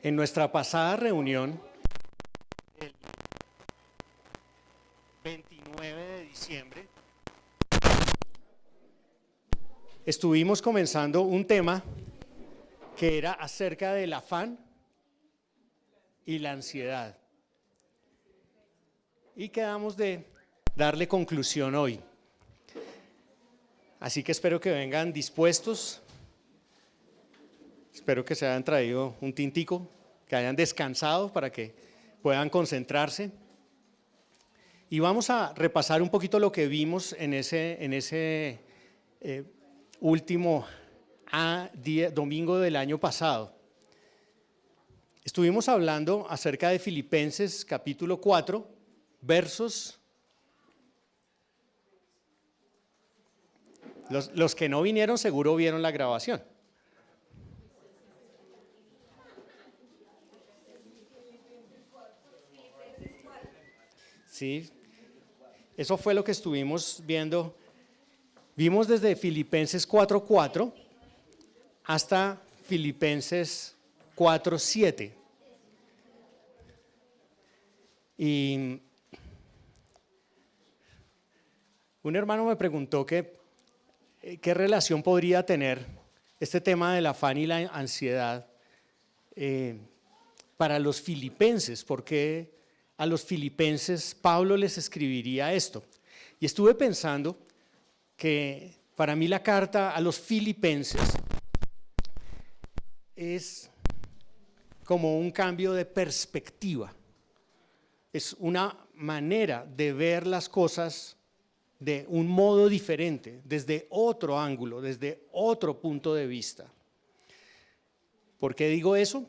En nuestra pasada reunión, el 29 de diciembre, estuvimos comenzando un tema que era acerca del afán y la ansiedad. Y quedamos de darle conclusión hoy. Así que espero que vengan dispuestos. Espero que se hayan traído un tintico, que hayan descansado para que puedan concentrarse. Y vamos a repasar un poquito lo que vimos en ese último domingo del año pasado. Estuvimos hablando acerca de Filipenses capítulo 4, versos. Los que no vinieron seguro vieron la grabación. Sí, eso fue lo que estuvimos viendo. Vimos desde Filipenses 4:4 hasta Filipenses 4:7. Y un hermano me preguntó qué relación podría tener este tema del afán y la ansiedad para los filipenses, porque a los filipenses Pablo les escribiría esto. Y estuve pensando que para mí la carta a los filipenses es como un cambio de perspectiva. Es una manera de ver las cosas de un modo diferente, desde otro ángulo, desde otro punto de vista. ¿Por qué digo eso?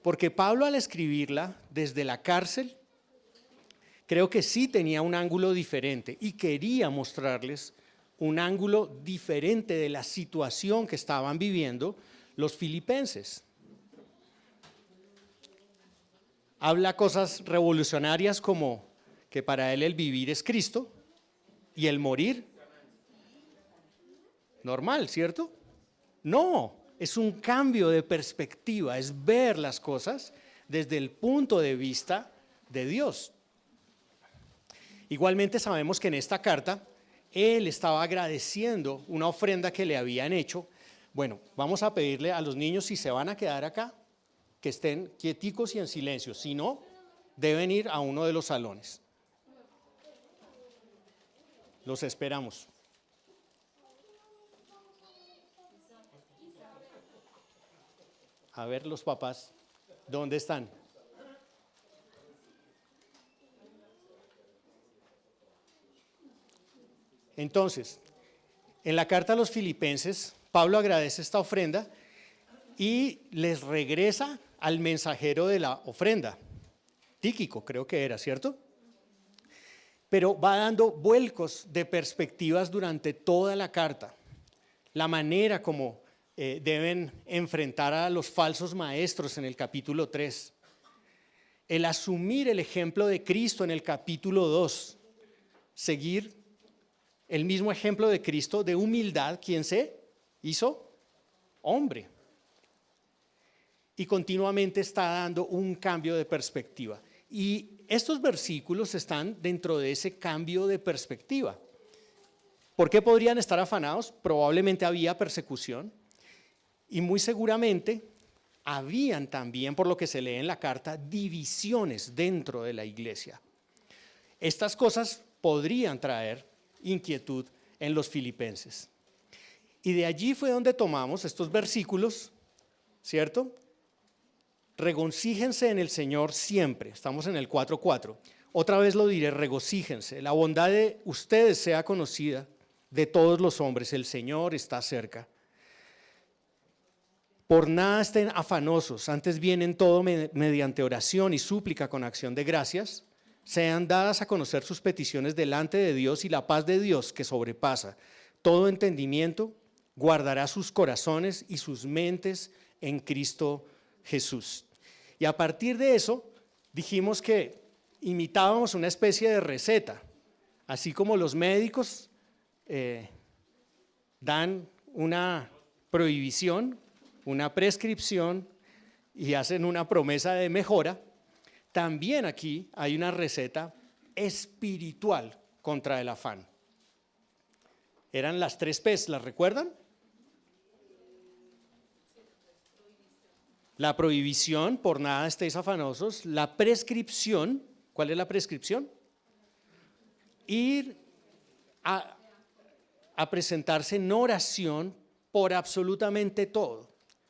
Porque Pablo, al escribirla desde la cárcel, creo que sí tenía un ángulo diferente y quería mostrarles un ángulo diferente de la situación que estaban viviendo los filipenses. Habla cosas revolucionarias como que para él el vivir es Cristo y el morir normal, ¿cierto? No, es un cambio de perspectiva, es ver las cosas desde el punto de vista de Dios. Igualmente sabemos que en esta carta él estaba agradeciendo una ofrenda que le habían hecho. Bueno, vamos a pedirle a los niños, si se van a quedar acá, que estén quieticos y en silencio. Si no, deben ir a uno de los salones. Los esperamos. A ver los papás, ¿dónde están? Entonces, en la carta a los filipenses, Pablo agradece esta ofrenda y les regresa al mensajero de la ofrenda, Tíquico creo que era, ¿cierto? Pero va dando vuelcos de perspectivas durante toda la carta, la manera como deben enfrentar a los falsos maestros en el capítulo 3, el asumir el ejemplo de Cristo en el capítulo 2, seguir el mismo ejemplo de Cristo de humildad, quien se hizo hombre. Y continuamente está dando un cambio de perspectiva. Y estos versículos están dentro de ese cambio de perspectiva. ¿Por qué podrían estar afanados? Probablemente había persecución y muy seguramente habían también, por lo que se lee en la carta, divisiones dentro de la iglesia. Estas cosas podrían traer inquietud en los filipenses. Y de allí fue donde tomamos estos versículos, ¿cierto? Regocíjense en el Señor siempre. Estamos en el 4:4. Otra vez lo diré, regocíjense. La bondad de ustedes sea conocida de todos los hombres. El Señor está cerca. Por nada estén afanosos, antes bien en todo mediante oración y súplica con acción de gracias, sean dadas a conocer sus peticiones delante de Dios, y la paz de Dios, que sobrepasa todo entendimiento, guardará sus corazones y sus mentes en Cristo Jesús. Y a partir de eso dijimos que imitábamos una especie de receta, así como los médicos dan una prohibición, una prescripción y hacen una promesa de mejora, también aquí hay una receta espiritual contra el afán. Eran las 3 P's, ¿las recuerdan? La prohibición, por nada estéis afanosos. La prescripción, ¿cuál es la prescripción? Ir a presentarse en oración por absolutamente todo.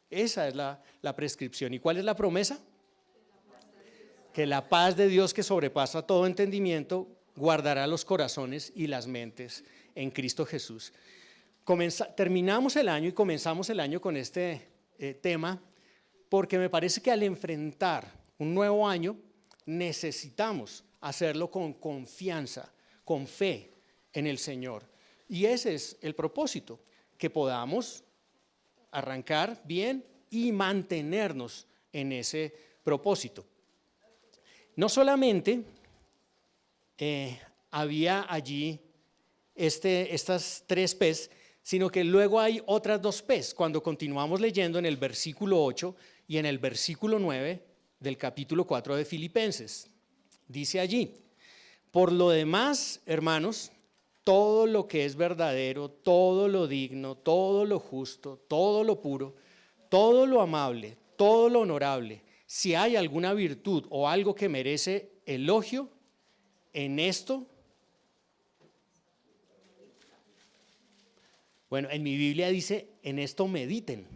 Esa es la prescripción. ¿Y cuál es la promesa? Que la paz de Dios, que sobrepasa todo entendimiento, guardará los corazones y las mentes en Cristo Jesús. Terminamos el año y comenzamos el año con este tema, porque me parece que al enfrentar un nuevo año necesitamos hacerlo con confianza, con fe en el Señor. Y ese es el propósito, que podamos arrancar bien y mantenernos en ese propósito. No solamente había allí estas 3 P's, sino que luego hay otras 2 P's. Cuando continuamos leyendo en el versículo 8 y en el versículo 9 del capítulo 4 de Filipenses, dice allí: por lo demás, hermanos, todo lo que es verdadero, todo lo digno, todo lo justo, todo lo puro, todo lo amable, todo lo honorable, si hay alguna virtud o algo que merece elogio, en esto, bueno, en mi Biblia dice, en esto mediten,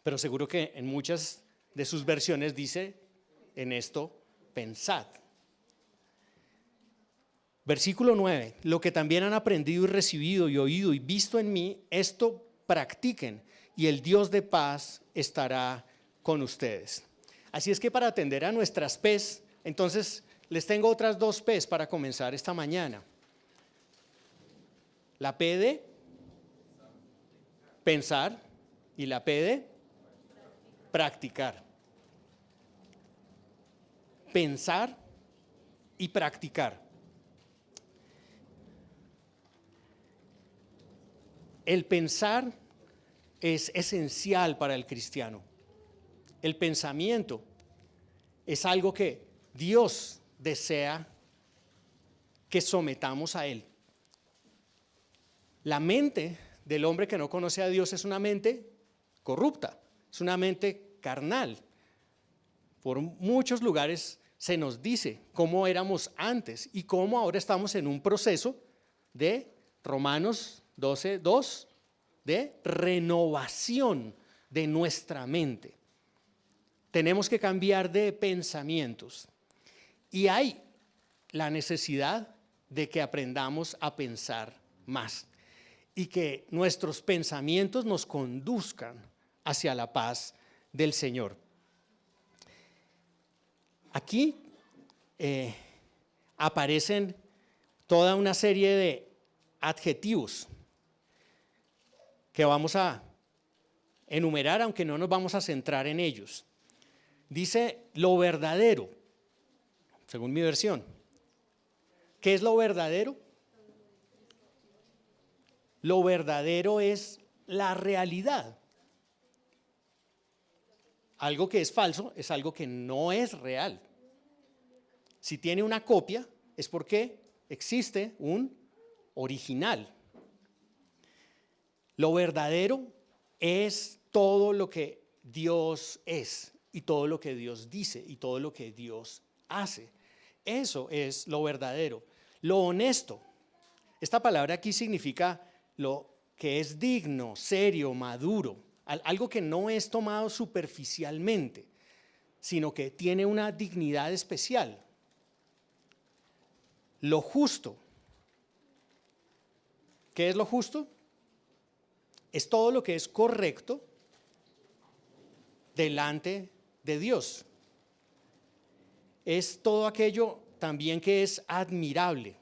pero seguro que en muchas de sus versiones dice, en esto pensad. Versículo 9, lo que también han aprendido y recibido y oído y visto en mí, esto practiquen y el Dios de paz estará con ustedes. Así es que para atender a nuestras P's, entonces les tengo otras 2 P's para comenzar esta mañana. La P de pensar y la P de practicar. Pensar y practicar. El pensar es esencial para el cristiano. El pensamiento es algo que Dios desea que sometamos a Él. La mente del hombre que no conoce a Dios es una mente corrupta, es una mente carnal. Por muchos lugares se nos dice cómo éramos antes y cómo ahora estamos en un proceso de Romanos 12:2, de renovación de nuestra mente. Tenemos que cambiar de pensamientos y hay la necesidad de que aprendamos a pensar más y que nuestros pensamientos nos conduzcan hacia la paz del Señor. Aquí aparecen toda una serie de adjetivos que vamos a enumerar, aunque no nos vamos a centrar en ellos. Dice lo verdadero, según mi versión. ¿Qué es lo verdadero? Lo verdadero es la realidad. Algo que es falso es algo que no es real. Si tiene una copia es porque existe un original. Lo verdadero es todo lo que Dios es y todo lo que Dios dice y todo lo que Dios hace. Eso es lo verdadero. Lo honesto. Esta palabra aquí significa lo que es digno, serio, maduro. Algo que no es tomado superficialmente, sino que tiene una dignidad especial. Lo justo. ¿Qué es lo justo? Es todo lo que es correcto delante de Dios. Es todo aquello también que es admirable.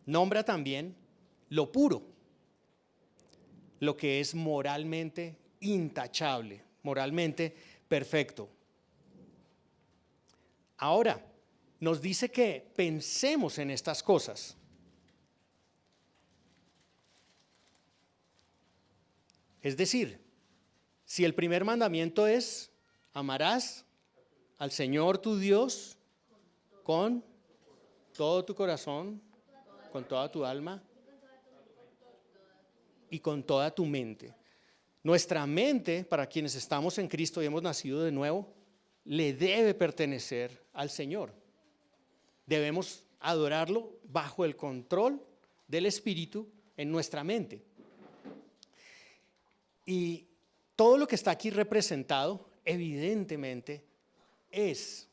Nombra también lo puro, lo que es moralmente intachable, moralmente perfecto. Ahora, nos dice que pensemos en estas cosas. Es decir, Si el primer mandamiento es, amarás al Señor tu Dios con todo tu corazón, con toda tu alma y con toda tu mente. Nuestra mente, para quienes estamos en Cristo y hemos nacido de nuevo, le debe pertenecer al Señor. Debemos adorarlo bajo el control del Espíritu en nuestra mente. Y todo lo que está aquí representado, evidentemente, es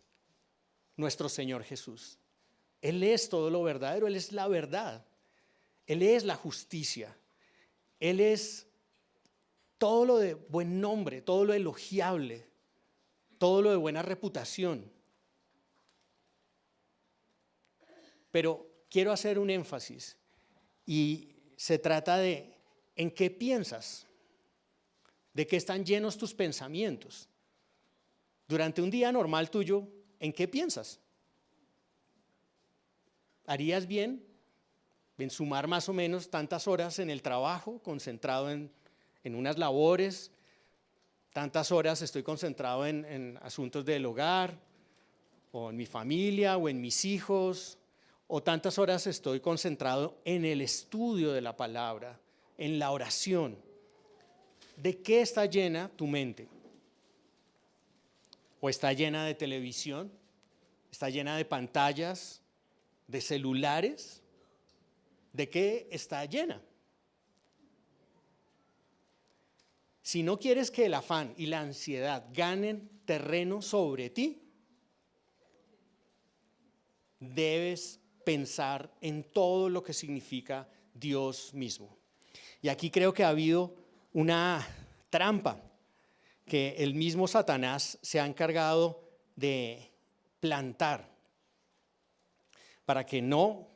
nuestro Señor Jesús. Él es todo lo verdadero, Él es la verdad, Él es la justicia, Él es todo lo de buen nombre, todo lo elogiable, todo lo de buena reputación. Pero quiero hacer un énfasis y se trata de ¿en qué piensas? ¿De qué están llenos tus pensamientos? Durante un día normal tuyo, ¿en qué piensas? ¿Harías bien en sumar más o menos tantas horas en el trabajo, concentrado en unas labores? Tantas horas estoy concentrado en asuntos del hogar, o en mi familia, o en mis hijos, o tantas horas estoy concentrado en el estudio de la palabra, en la oración. ¿De qué está llena tu mente? ¿O está llena de televisión? ¿Está llena de pantallas? ¿De celulares? ¿De qué está llena? Si no quieres que el afán y la ansiedad ganen terreno sobre ti, debes pensar en todo lo que significa Dios mismo. Y aquí creo que ha habido una trampa que el mismo Satanás se ha encargado de plantar para que no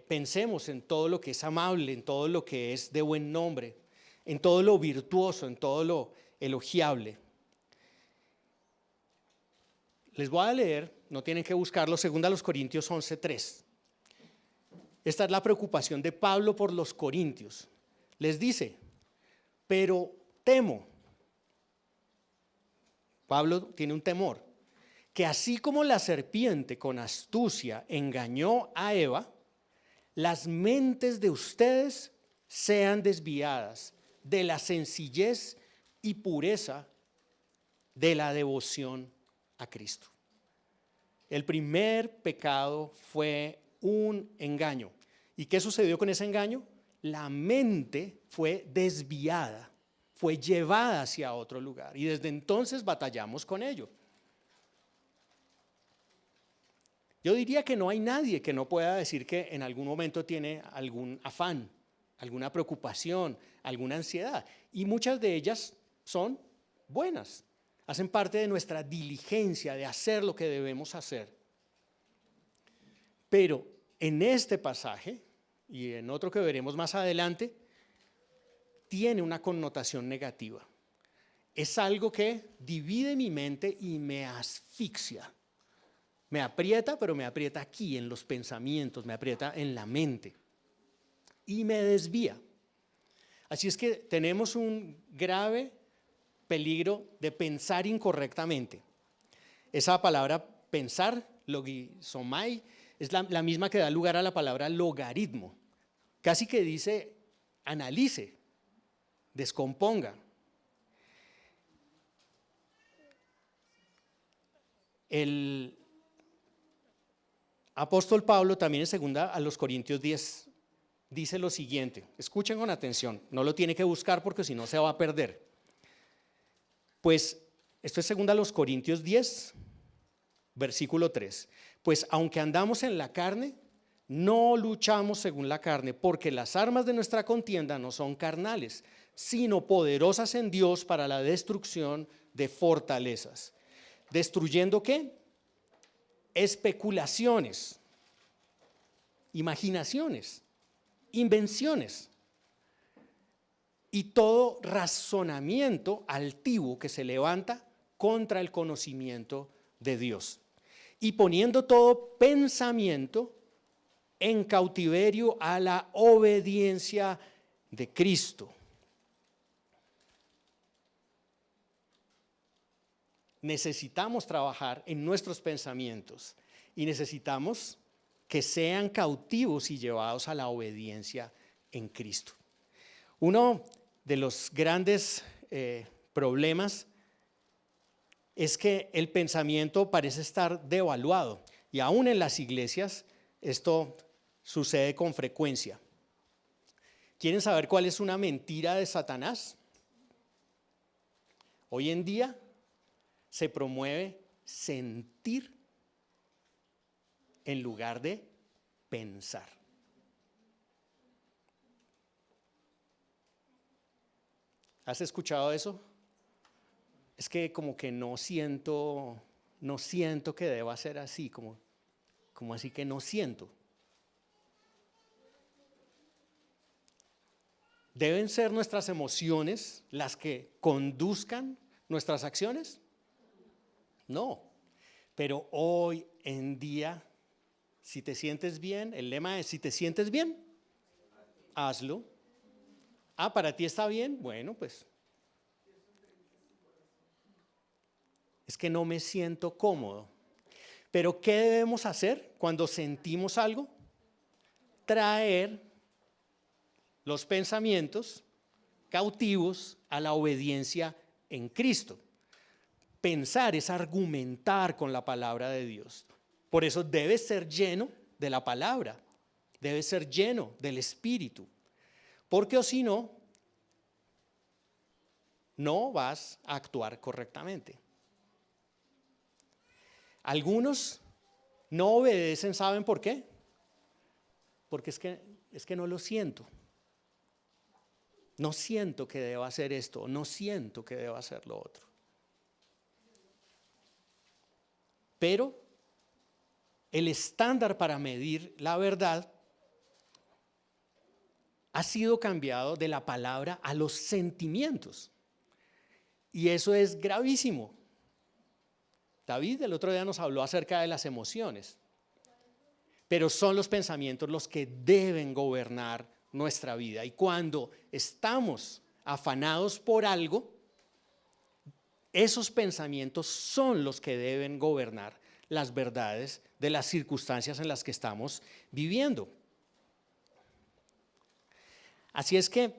pensemos en todo lo que es amable, en todo lo que es de buen nombre, en todo lo virtuoso, en todo lo elogiable. Les voy a leer, no tienen que buscarlo, 2 Corintios 11:3. Esta es la preocupación de Pablo por los corintios. Les dice, pero temo, Pablo tiene un temor, que así como la serpiente con astucia engañó a Eva, las mentes de ustedes sean desviadas de la sencillez y pureza de la devoción a Cristo. El primer pecado fue un engaño. ¿Y qué sucedió con ese engaño? La mente fue desviada, fue llevada hacia otro lugar y desde entonces batallamos con ello. Yo diría que no hay nadie que no pueda decir que en algún momento tiene algún afán, alguna preocupación, alguna ansiedad. Y muchas de ellas son buenas, hacen parte de nuestra diligencia de hacer lo que debemos hacer. Pero en este pasaje, y en otro que veremos más adelante, tiene una connotación negativa. Es algo que divide mi mente y me asfixia. Me aprieta, pero me aprieta aquí en los pensamientos, me aprieta en la mente y me desvía. Así es que tenemos un grave peligro de pensar incorrectamente. Esa palabra pensar, logizomai, es la misma que da lugar a la palabra logaritmo. Casi que dice analice, descomponga. El apóstol Pablo también en 2 Corintios 10 dice lo siguiente, escuchen con atención, no lo tiene que buscar porque si no se va a perder. Pues esto es 2 Corintios 10, versículo 3. Pues aunque andamos en la carne, no luchamos según la carne, porque las armas de nuestra contienda no son carnales, sino poderosas en Dios para la destrucción de fortalezas. ¿Destruyendo qué? Especulaciones, imaginaciones, invenciones y todo razonamiento altivo que se levanta contra el conocimiento de Dios. Y poniendo todo pensamiento en cautiverio a la obediencia de Cristo. necesitamos trabajar en nuestros pensamientos y necesitamos que sean cautivos y llevados a la obediencia en Cristo. Uno de los grandes problemas es que el pensamiento parece estar devaluado y aún en las iglesias esto sucede con frecuencia. ¿Quieren saber cuál es una mentira de Satanás? Hoy en día se promueve sentir en lugar de pensar. ¿Has escuchado eso? Es que como que no siento que deba ser así, como así que no siento. ¿Deben ser nuestras emociones las que conduzcan nuestras acciones? No, pero hoy en día, si te sientes bien, el lema es: si te sientes bien, hazlo. Ah, ¿para ti está bien? Bueno, pues es que no me siento cómodo. Pero ¿qué debemos hacer cuando sentimos algo? Traer los pensamientos cautivos a la obediencia en Cristo. Pensar es argumentar con la palabra de Dios. Por eso debes ser lleno de la palabra, debes ser lleno del Espíritu, porque o si no, no vas a actuar correctamente. Algunos no obedecen, ¿saben por qué? Porque es que no lo siento. No siento que deba hacer esto, no siento que deba hacer lo otro. Pero el estándar para medir la verdad ha sido cambiado de la palabra a los sentimientos. Y eso es gravísimo. David el otro día nos habló acerca de las emociones. Pero son los pensamientos los que deben gobernar nuestra vida. Y cuando estamos afanados por algo, esos pensamientos son los que deben gobernar las verdades de las circunstancias en las que estamos viviendo. Así es que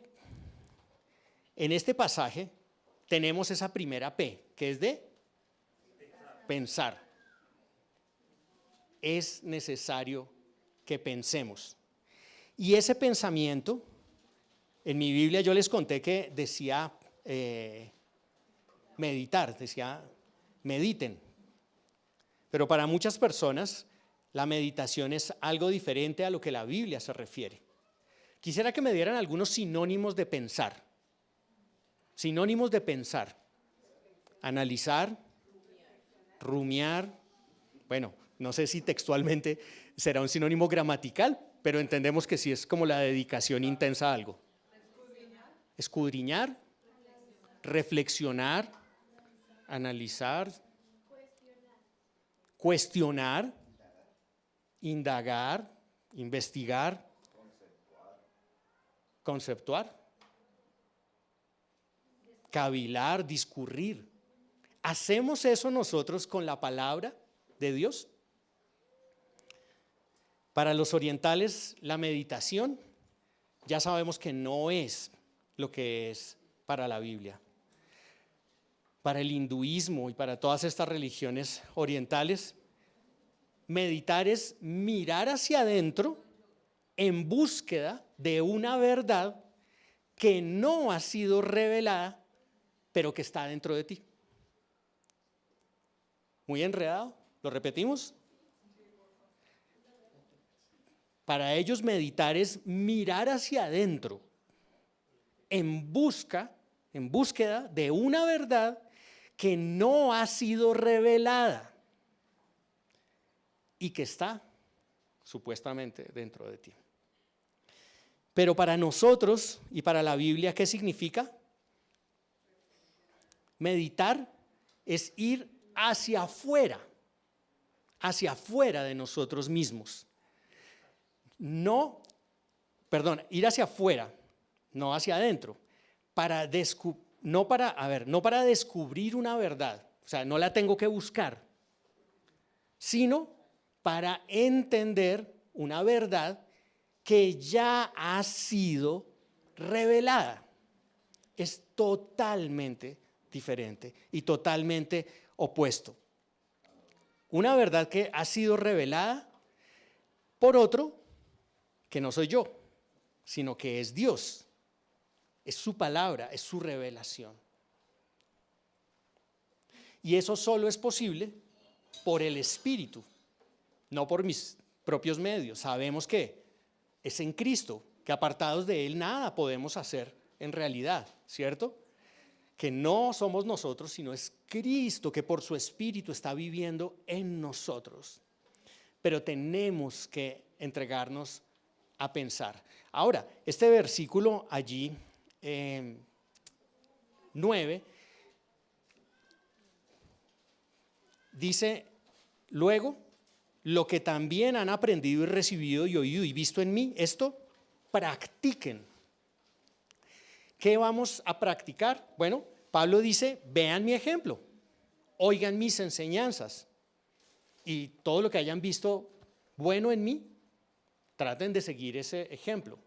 en este pasaje tenemos esa primera P, que es de pensar. Es necesario que pensemos. Y ese pensamiento, en mi Biblia yo les conté que decía meditar, decía mediten. Pero para muchas personas la meditación es algo diferente a lo que la Biblia se refiere. Quisiera que me dieran algunos sinónimos de pensar. Sinónimos de pensar: analizar, rumiar. Bueno, no sé si textualmente será un sinónimo gramatical, pero entendemos que sí es como la dedicación intensa a algo. Escudriñar, reflexionar, analizar, cuestionar, indagar, investigar, conceptuar, cavilar, discurrir. ¿Hacemos eso nosotros con la palabra de Dios? Para los orientales, la meditación ya sabemos que no es lo que es para la Biblia. Para el hinduismo y para todas estas religiones orientales, meditar es mirar hacia adentro en búsqueda de una verdad que no ha sido revelada, pero que está dentro de ti. Muy enredado, ¿lo repetimos? Para ellos meditar es mirar hacia adentro en búsqueda de una verdad que no ha sido revelada y que está supuestamente dentro de ti. Pero para nosotros y para la Biblia, ¿qué significa? Meditar es ir hacia afuera de nosotros mismos. Ir hacia afuera, no hacia adentro, no para descubrir una verdad, O sea, no la tengo que buscar, sino para entender una verdad que ya ha sido revelada. Es totalmente diferente y totalmente opuesto. Una verdad que ha sido revelada por otro que no soy yo, sino que es Dios. Es su palabra, es su revelación. Y eso solo es posible por el Espíritu, no por mis propios medios. Sabemos que es en Cristo, que apartados de Él nada podemos hacer en realidad, ¿cierto? Que no somos nosotros, sino es Cristo que por su Espíritu está viviendo en nosotros. Pero tenemos que entregarnos a pensar. Ahora, este versículo allí, 9, dice, luego, lo que también han aprendido y recibido y oído y visto en mí, esto practiquen. ¿Qué vamos a practicar? Bueno, Pablo dice, vean mi ejemplo, oigan mis enseñanzas y todo lo que hayan visto bueno en mí, traten de seguir ese ejemplo.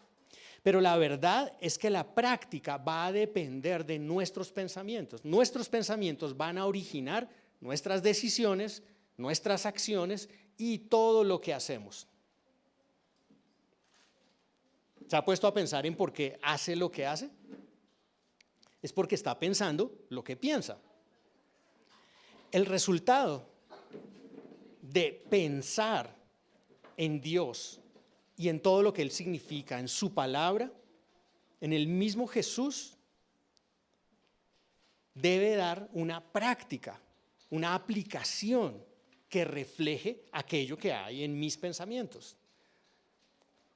Pero la verdad es que la práctica va a depender de nuestros pensamientos. Nuestros pensamientos van a originar nuestras decisiones, nuestras acciones y todo lo que hacemos. ¿Se ha puesto a pensar en por qué hace lo que hace? Es porque está pensando lo que piensa. El resultado de pensar en Dios y en todo lo que Él significa, en su palabra, en el mismo Jesús, debe dar una práctica, una aplicación que refleje aquello que hay en mis pensamientos.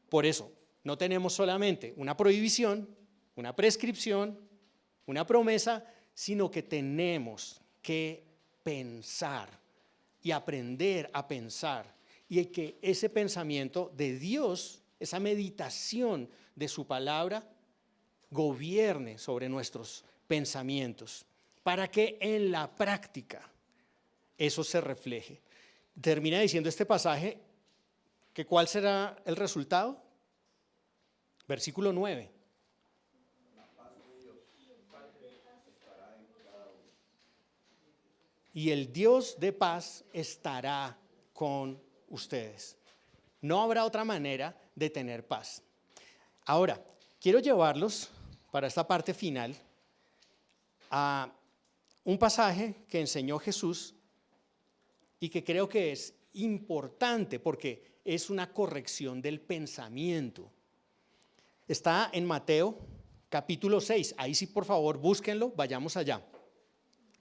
Por eso, no tenemos solamente una prohibición, una prescripción, una promesa, sino que tenemos que pensar y aprender a pensar y que ese pensamiento de Dios, esa meditación de su palabra, gobierne sobre nuestros pensamientos para que en la práctica eso se refleje. Termina diciendo este pasaje que ¿cuál será el resultado? Versículo 9. Y el Dios de paz estará con ustedes. No habrá otra manera de tener paz. Ahora, quiero llevarlos para esta parte final a un pasaje que enseñó Jesús y que creo que es importante porque es una corrección del pensamiento. Está en Mateo capítulo 6. Ahí sí, por favor, búsquenlo, vayamos allá.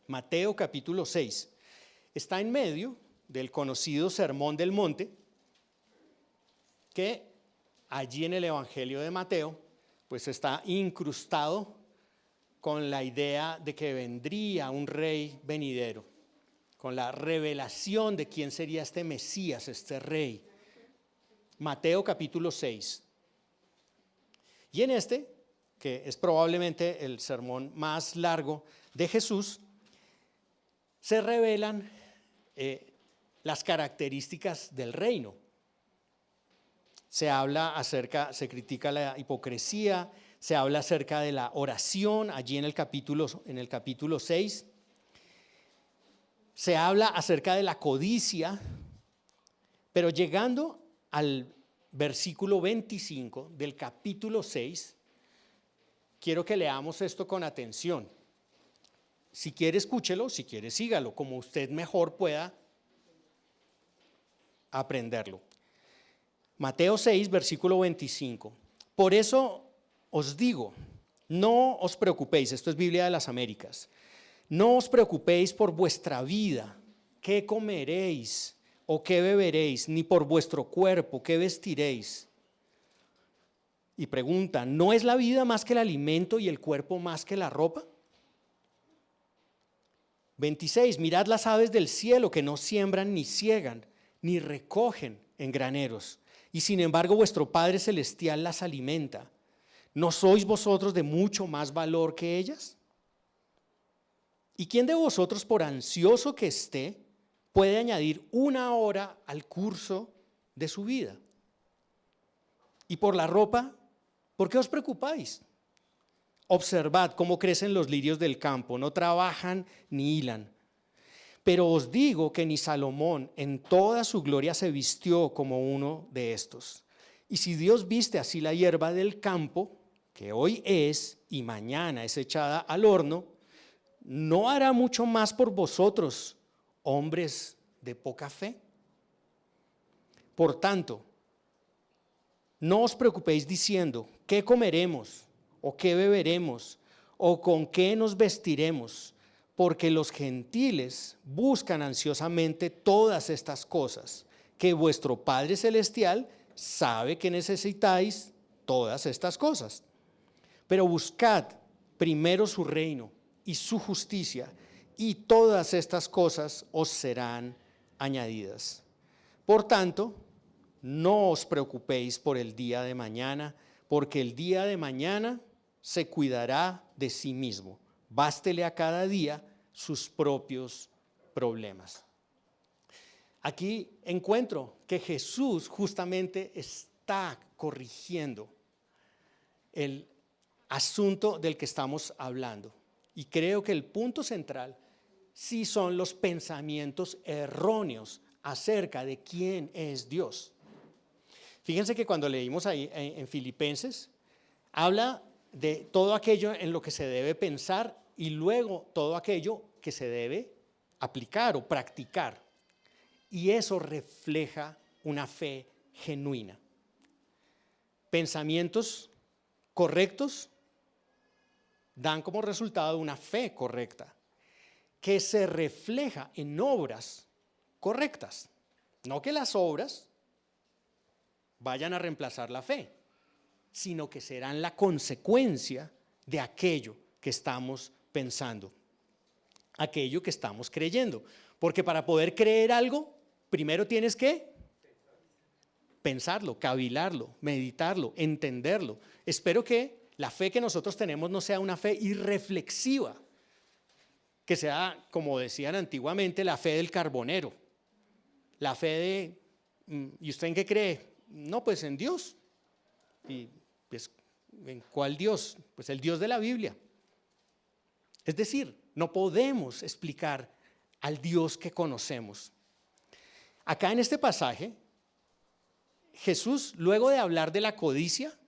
Mateo capítulo 6. Está en medio del conocido Sermón del Monte, que allí en el Evangelio de Mateo, pues está incrustado con la idea de que vendría un rey venidero, con la revelación de quién sería este Mesías, este rey. Mateo capítulo 6. Y en este, que es probablemente el sermón más largo de Jesús, se revelan las características del reino. Se habla acerca, se critica la hipocresía, se habla acerca de la oración, allí en el capítulo 6. Se habla acerca de la codicia, pero llegando al versículo 25 del capítulo 6, quiero que leamos esto con atención. Si quiere, escúchelo, si quiere, sígalo, como usted mejor pueda aprenderlo. Mateo 6, versículo 25. Por eso os digo, no os preocupéis, esto es Biblia de las Américas, no os preocupéis por vuestra vida, qué comeréis o qué beberéis, ni por vuestro cuerpo, qué vestiréis. Y pregunta, ¿no es la vida más que el alimento y el cuerpo más que la ropa? 26, mirad las aves del cielo que no siembran ni siegan, ni recogen en graneros, y sin embargo vuestro Padre Celestial las alimenta. ¿No sois vosotros de mucho más valor que ellas? ¿Y quién de vosotros, por ansioso que esté, puede añadir 1 hora al curso de su vida? Y por la ropa, ¿por qué os preocupáis? Observad cómo crecen los lirios del campo, no trabajan ni hilan. Pero os digo que ni Salomón en toda su gloria se vistió como uno de estos. Y si Dios viste así la hierba del campo, que hoy es y mañana es echada al horno, ¿no hará mucho más por vosotros, hombres de poca fe? Por tanto, no os preocupéis diciendo, ¿qué comeremos? ¿O qué beberemos? ¿O con qué nos vestiremos? Porque los gentiles buscan ansiosamente todas estas cosas, que vuestro Padre Celestial sabe que necesitáis todas estas cosas. Pero buscad primero su reino y su justicia, y todas estas cosas os serán añadidas. Por tanto, no os preocupéis por el día de mañana, porque el día de mañana se cuidará de sí mismo. Bástele a cada día sus propios problemas. Aquí encuentro que Jesús justamente está corrigiendo el asunto del que estamos hablando. Y creo que el punto central sí son los pensamientos erróneos acerca de quién es Dios. Fíjense que cuando leímos ahí en Filipenses, habla de todo aquello en lo que se debe pensar y luego todo aquello que se debe aplicar o practicar. Y eso refleja una fe genuina. Pensamientos correctos dan como resultado una fe correcta, que se refleja en obras correctas. No que las obras vayan a reemplazar la fe, sino que serán la consecuencia de aquello que estamos pensando, aquello que estamos creyendo. Porque para poder creer algo, primero tienes que pensarlo, cavilarlo, meditarlo, entenderlo. Espero que la fe que nosotros tenemos no sea una fe irreflexiva, que sea, como decían antiguamente, la fe del carbonero, la fe de, ¿y usted en qué cree? No, pues en Dios. ¿Y pues en cuál Dios? Pues el Dios de la Biblia. Es decir, no podemos explicar al Dios que conocemos. Acá en este pasaje, Jesús, luego de hablar de la codicia,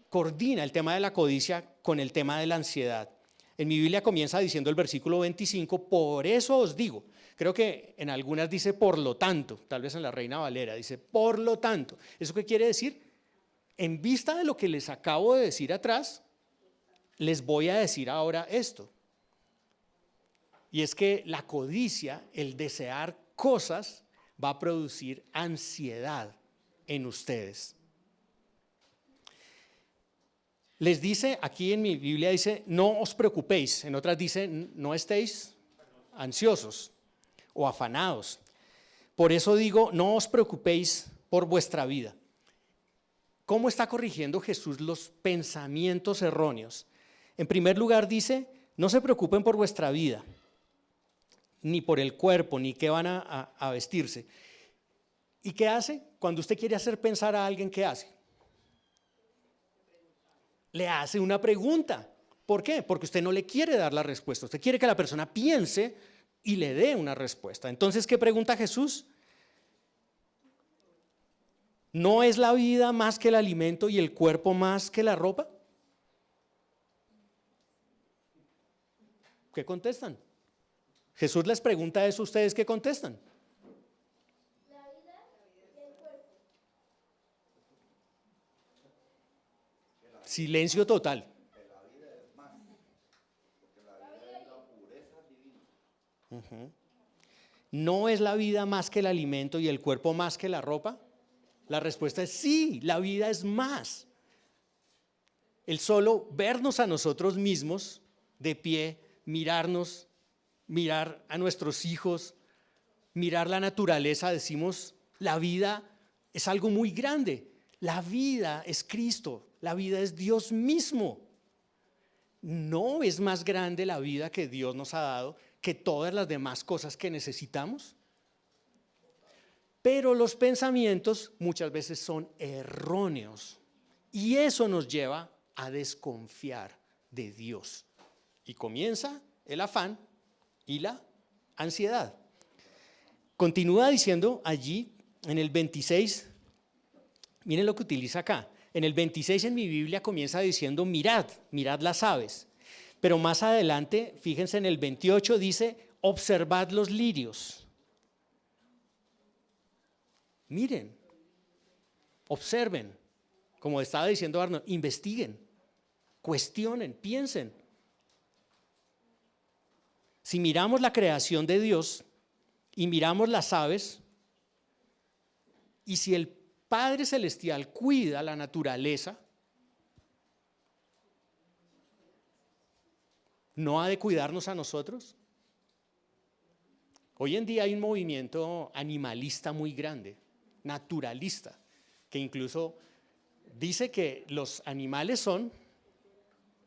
coordina el tema de la codicia con el tema de la ansiedad. En mi Biblia comienza diciendo el versículo 25, por eso os digo. Creo que en algunas dice por lo tanto, tal vez en la Reina Valera dice por lo tanto. ¿Eso qué quiere decir? En vista de lo que les acabo de decir atrás, les voy a decir ahora esto. Y es que la codicia, el desear cosas, va a producir ansiedad en ustedes. Les dice, aquí en mi Biblia dice, no os preocupéis. En otras dice, no estéis ansiosos o afanados. Por eso digo, no os preocupéis por vuestra vida. ¿Cómo está corrigiendo Jesús los pensamientos erróneos? En primer lugar dice, no se preocupen por vuestra vida, ni por el cuerpo, ni qué van a vestirse. ¿Y qué hace? Cuando usted quiere hacer pensar a alguien, ¿qué hace? Le hace una pregunta. ¿Por qué? Porque usted no le quiere dar la respuesta. Usted quiere que la persona piense y le dé una respuesta. Entonces, ¿qué pregunta Jesús? ¿No es la vida más que el alimento y el cuerpo más que la ropa? ¿Qué contestan? Jesús les pregunta eso, ¿ustedes qué contestan? La vida y el cuerpo. Silencio total. La vida es más, porque la vida es la pureza divina. ¿No es la vida más que el alimento y el cuerpo más que la ropa? La respuesta es sí, la vida es más. El solo vernos a nosotros mismos de pie, mirarnos, mirar a nuestros hijos, mirar la naturaleza, decimos, la vida es algo muy grande. La vida es Cristo, la vida es Dios mismo. ¿no es más grande la vida que Dios nos ha dado que todas las demás cosas que necesitamos? Pero los pensamientos muchas veces son erróneos y eso nos lleva a desconfiar de Dios. Y comienza el afán y la ansiedad. Continúa diciendo allí en el 26, miren lo que utiliza acá. En el 26 en mi Biblia comienza diciendo mirad las aves. Pero más adelante, fíjense en el 28 dice observad los lirios. Miren, observen, como estaba diciendo Arnold, investiguen, cuestionen, piensen. Si miramos la creación de Dios y miramos las aves, y si el Padre Celestial cuida la naturaleza, ¿no ha de cuidarnos a nosotros? Hoy en día hay un movimiento animalista muy grande, naturalista, que incluso dice que los animales son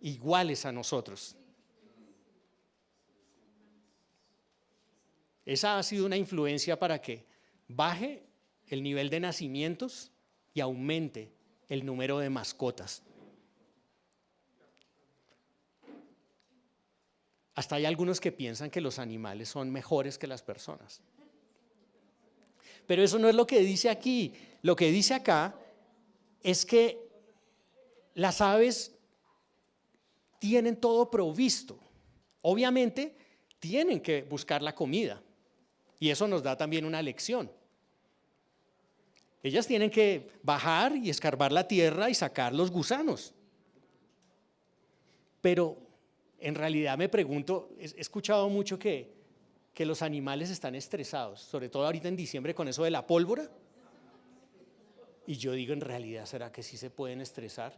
iguales a nosotros. Esa ha sido una influencia para que baje el nivel de nacimientos y aumente el número de mascotas. Hasta hay algunos que piensan que los animales son mejores que las personas. Pero eso no es lo que dice aquí. Lo que dice acá es que las aves tienen todo provisto. Obviamente tienen que buscar la comida y eso nos da también una lección. Ellas tienen que bajar y escarbar la tierra y sacar los gusanos. Pero en realidad me pregunto, he escuchado mucho que los animales están estresados, sobre todo ahorita en diciembre con eso de la pólvora. Y yo digo, en realidad, ¿será que sí se pueden estresar?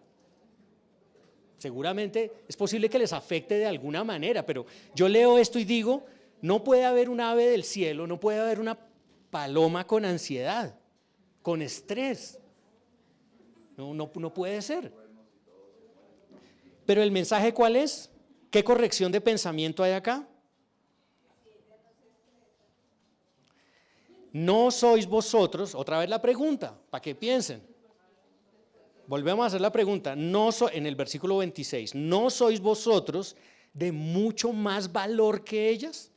Seguramente es posible que les afecte de alguna manera, pero yo leo esto y digo, no puede haber un ave del cielo, no puede haber una paloma con ansiedad, con estrés. No puede ser. Pero el mensaje, ¿cuál es? ¿Qué corrección de pensamiento hay acá? No sois vosotros, otra vez la pregunta, para que piensen. Volvemos a hacer la pregunta, en el versículo 26, ¿no sois vosotros de mucho más valor que ellas?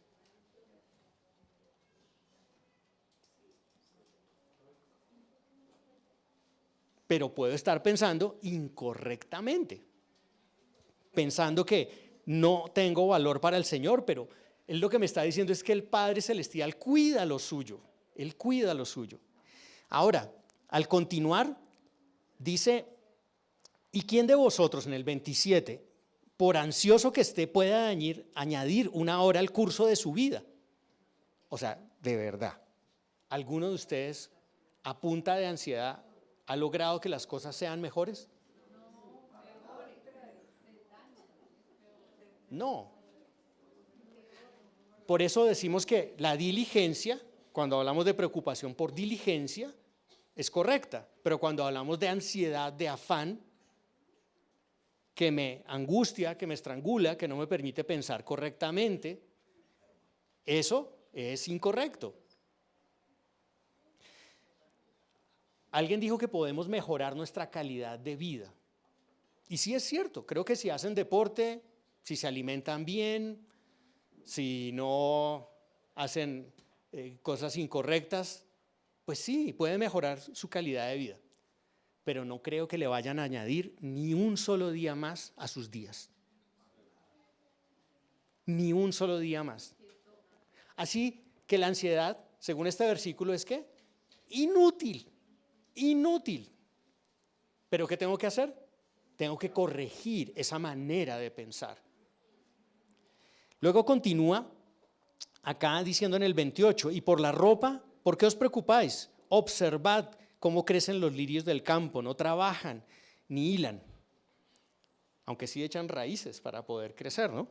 Pero puedo estar pensando incorrectamente, pensando que no tengo valor para el Señor, pero Él lo que me está diciendo es que el Padre Celestial cuida lo suyo, Él cuida lo suyo. Ahora, al continuar, dice, ¿y quién de vosotros en el 27, por ansioso que esté, pueda añadir una hora al curso de su vida? O sea, de verdad, ¿alguno de ustedes a punta de ansiedad ha logrado que las cosas sean mejores? No. Por eso decimos que la diligencia, cuando hablamos de preocupación por diligencia, es correcta, pero cuando hablamos de ansiedad, de afán, que me angustia, que me estrangula, que no me permite pensar correctamente, eso es incorrecto. Alguien dijo que podemos mejorar nuestra calidad de vida. Y sí es cierto, creo que si hacen deporte, si se alimentan bien, si no hacen cosas incorrectas, pues sí, pueden mejorar su calidad de vida. Pero no creo que le vayan a añadir ni un solo día más a sus días. Ni un solo día más. Así que la ansiedad, según este versículo, es ¿qué? Inútil. ¿Pero qué tengo que hacer? Tengo que corregir esa manera de pensar. Luego continúa acá diciendo en el 28, y por la ropa, ¿por qué os preocupáis? Observad cómo crecen los lirios del campo, no trabajan ni hilan, aunque sí echan raíces para poder crecer, ¿no?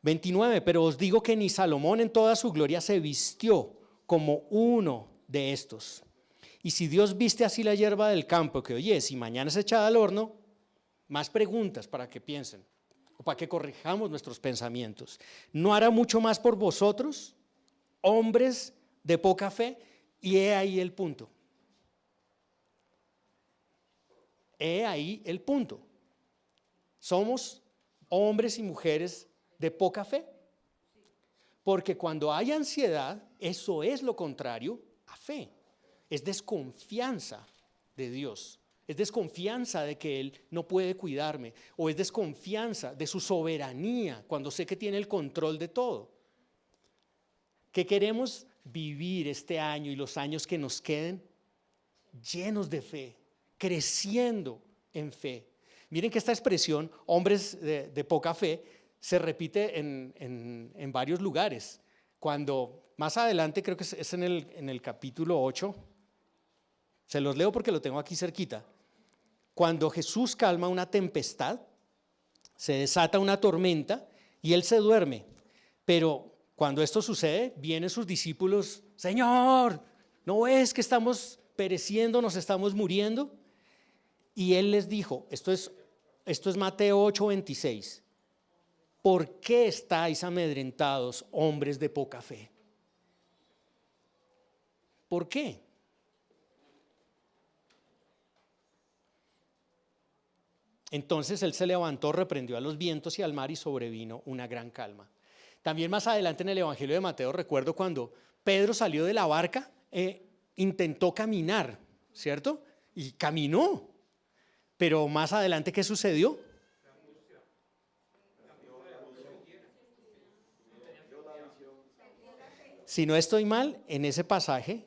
29, pero os digo que ni Salomón en toda su gloria se vistió como uno de estos. Y si Dios viste así la hierba del campo, que oye, si mañana es echada al horno, más preguntas para que piensen o para que corrijamos nuestros pensamientos. ¿No hará mucho más por vosotros, hombres de poca fe? Y he ahí el punto. He ahí el punto. Somos hombres y mujeres de poca fe. Porque cuando hay ansiedad, eso es lo contrario a fe. Es desconfianza de Dios. Es desconfianza de que Él no puede cuidarme. O es desconfianza de su soberanía cuando sé que tiene el control de todo. Que queremos vivir este año y los años que nos queden llenos de fe, creciendo en fe. Miren que esta expresión, hombres de poca fe, se repite en varios lugares. Cuando más adelante, creo que es en el capítulo 8, se los leo porque lo tengo aquí cerquita. Cuando Jesús calma una tempestad, se desata una tormenta y Él se duerme. Pero cuando esto sucede, vienen sus discípulos: Señor, ¿no ves que estamos pereciendo, nos estamos muriendo? Y Él les dijo, esto es Mateo 8:26, ¿por qué estáis amedrentados, hombres de poca fe? ¿Por qué? Entonces Él se levantó, reprendió a los vientos y al mar y sobrevino una gran calma. También más adelante en el Evangelio de Mateo recuerdo cuando Pedro salió de la barca, intentó caminar, ¿cierto? Y caminó. Pero más adelante, ¿qué sucedió? Si no estoy mal, en ese pasaje,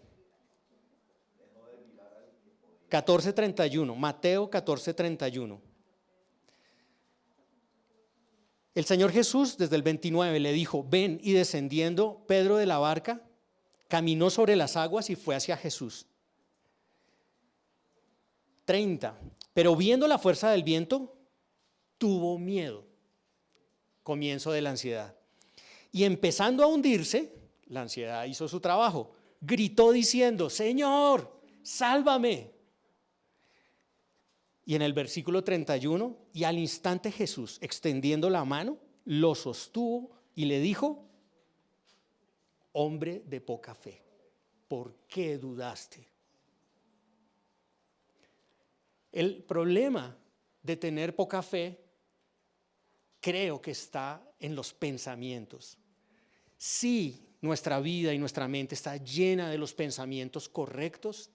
14:31, Mateo 14:31. El Señor Jesús, desde el 29, le dijo: ven, y descendiendo Pedro de la barca, caminó sobre las aguas y fue hacia Jesús. 30. Pero viendo la fuerza del viento, tuvo miedo. Comienzo de la ansiedad. Y empezando a hundirse, la ansiedad hizo su trabajo. Gritó diciendo: Señor, sálvame. Y en el versículo 31, y al instante Jesús, extendiendo la mano, lo sostuvo y le dijo: hombre de poca fe, ¿por qué dudaste? El problema de tener poca fe creo que está en los pensamientos. Si nuestra vida y nuestra mente está llena de los pensamientos correctos,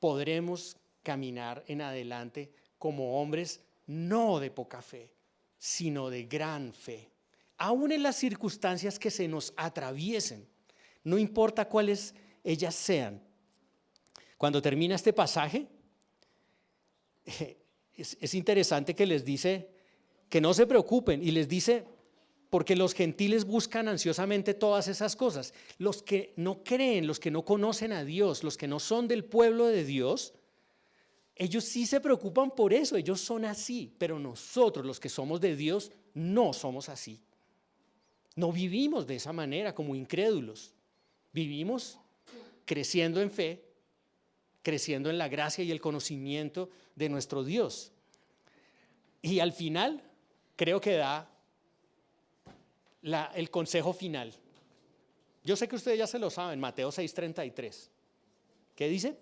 podremos caminar en adelante como hombres no de poca fe, sino de gran fe. Aún en las circunstancias que se nos atraviesen, no importa cuáles ellas sean. Cuando termina este pasaje, es interesante que les dice que no se preocupen y les dice, porque los gentiles buscan ansiosamente todas esas cosas. Los que no creen, los que no conocen a Dios, los que no son del pueblo de Dios, ellos sí se preocupan por eso, ellos son así, pero nosotros los que somos de Dios no somos así. No vivimos de esa manera como incrédulos, vivimos creciendo en fe, creciendo en la gracia y el conocimiento de nuestro Dios. Y al final creo que da el consejo final. Yo sé que ustedes ya se lo saben, Mateo 6:33. ¿Qué dice?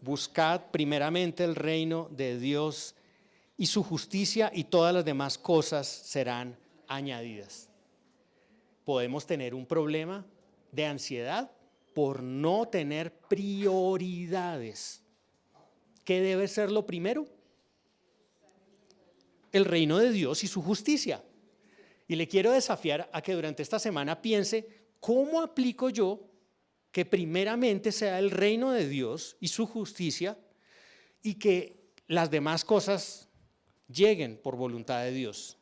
Buscad primeramente el reino de Dios y su justicia, y todas las demás cosas serán añadidas. Podemos tener un problema de ansiedad por no tener prioridades. ¿Qué debe ser lo primero? El reino de Dios y su justicia. Y le quiero desafiar a que durante esta semana piense: ¿cómo aplico yo que primeramente sea el reino de Dios y su justicia, y que las demás cosas lleguen por voluntad de Dios?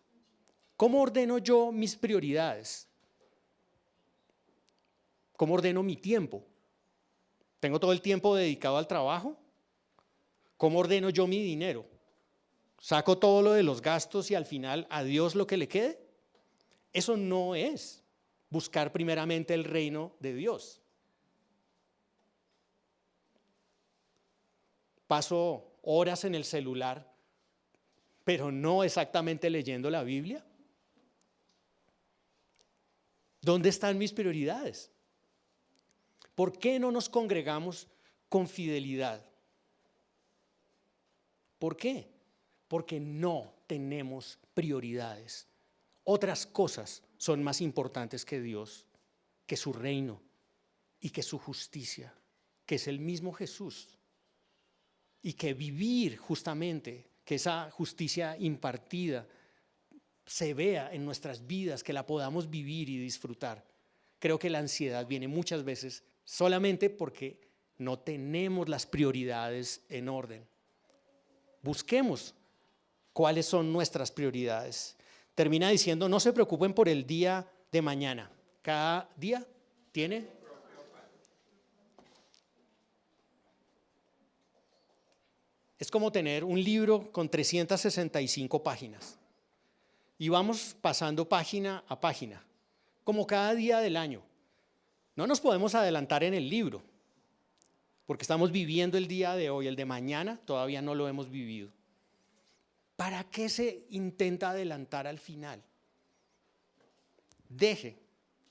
¿Cómo ordeno yo mis prioridades? ¿Cómo ordeno mi tiempo? ¿Tengo todo el tiempo dedicado al trabajo? ¿Cómo ordeno yo mi dinero? ¿Saco todo lo de los gastos y al final a Dios lo que le quede? Eso no es buscar primeramente el reino de Dios. paso horas en el celular, pero no exactamente leyendo la Biblia. ¿Dónde están mis prioridades? ¿Por qué no nos congregamos con fidelidad? ¿Por qué? Porque no tenemos prioridades. Otras cosas son más importantes que Dios, que su reino y que su justicia, que es el mismo Jesús. Y que vivir justamente, que esa justicia impartida se vea en nuestras vidas, que la podamos vivir y disfrutar. Creo que la ansiedad viene muchas veces solamente porque no tenemos las prioridades en orden. Busquemos cuáles son nuestras prioridades. Termina diciendo, no se preocupen por el día de mañana. Cada día tiene. Es como tener un libro con 365 páginas. Y vamos pasando página a página, como cada día del año. No nos podemos adelantar en el libro, porque estamos viviendo el día de hoy, el de mañana todavía no lo hemos vivido. ¿Para qué se intenta adelantar al final? Deje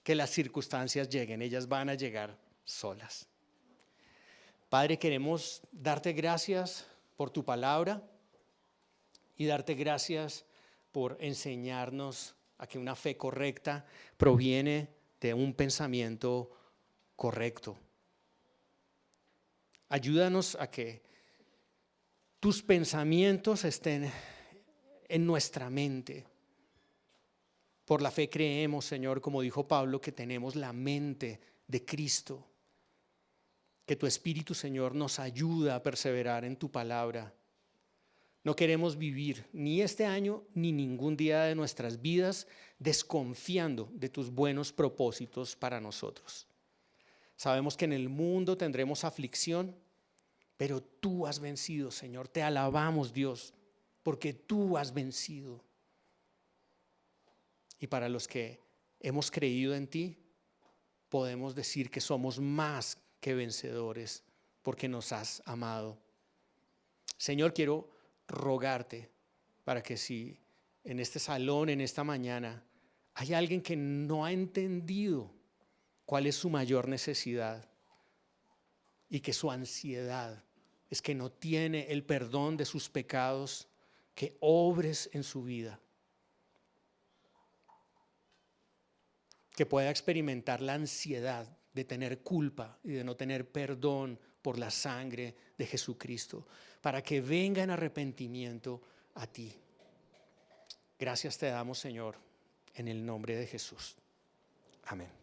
que las circunstancias lleguen, ellas van a llegar solas. Padre, queremos darte gracias por tu palabra y darte gracias por enseñarnos a que una fe correcta proviene de un pensamiento correcto. Ayúdanos a que tus pensamientos estén en nuestra mente. Por la fe creemos, Señor, como dijo Pablo, que tenemos la mente de Cristo. Que tu Espíritu, Señor, nos ayuda a perseverar en tu palabra. No queremos vivir ni este año ni ningún día de nuestras vidas desconfiando de tus buenos propósitos para nosotros. Sabemos que en el mundo tendremos aflicción, pero tú has vencido, Señor. Te alabamos, Dios, porque tú has vencido. Y para los que hemos creído en ti, podemos decir que somos más que vencedores porque nos has amado. Señor, quiero rogarte para que si en este salón, en esta mañana, hay alguien que no ha entendido cuál es su mayor necesidad y que su ansiedad es que no tiene el perdón de sus pecados, que obres en su vida, que pueda experimentar la ansiedad de tener culpa y de no tener perdón por la sangre de Jesucristo, para que venga en arrepentimiento a ti. Gracias te damos, Señor, en el nombre de Jesús. Amén.